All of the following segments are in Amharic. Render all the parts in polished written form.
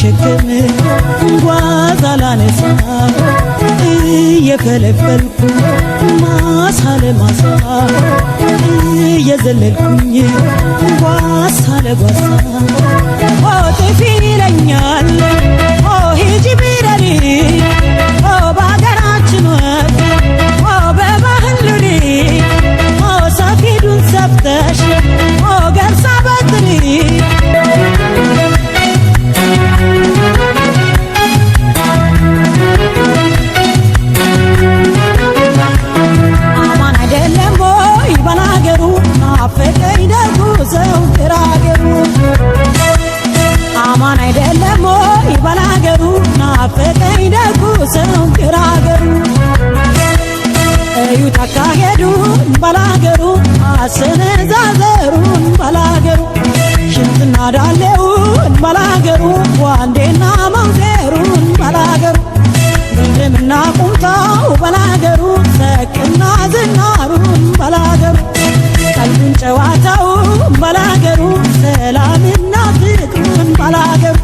ልሸከም ጓዝ አላነሳ እየፈለፈልኩ ማሳ ለማሳ እየዘለልኩኝ ጓሳ ለጓሳ ጥፊ ይለኛል ሂጂ ቢረሪ በሀገራችን ወግ በባህል ኑሪ ሰፊዱን ሰፍተሽ ገብሳ በትሪ አማን አይደለም ወይ ባላገሩ ናፈቀኝ ደጉ ሰው ግራገሩ አማን አይደለም ወይ ባላገሩ ናፈቀኝ ደጉ ሰው ግራገሩ እዩት አካሄዱን ባላገሩ አሰነዛዘሩን ባላገሩ ሽንትና ዳሌውን ባላገሩ ዋንዴና መውዜሩን ባላገሩ ግልምና ቁምጣው ባላገሩ ሰቅና ዝናሩን ባላገሩ ቀልብን ጨዋታውን ባላገሩ ሰላምና ፍቅሩን ባላገሩ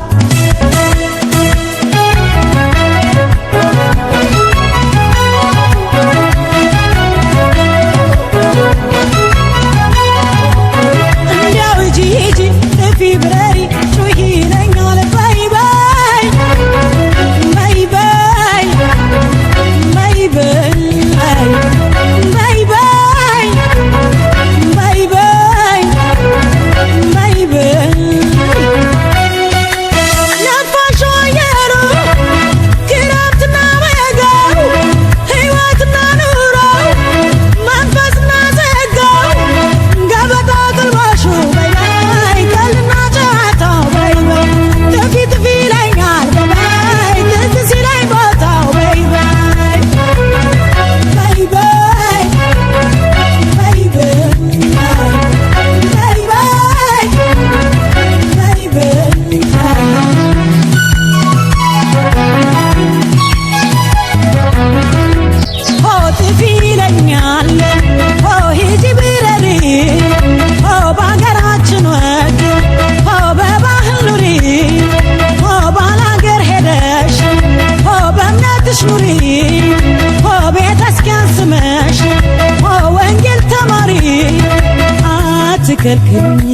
ከልክልኝ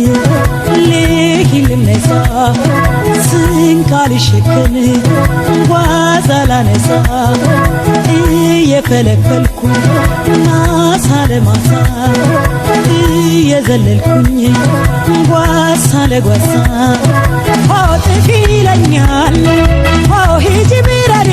ልሂድ ልነሳ ስንቅ ልሸከም ጓዝ አላነሳ እየፈለፈልኩ ማሳ ለማሳ እየዘለልኩኝ ጓሳ ለጓሳ ጥፊ ይለኛል ሂጂ ቢረሪ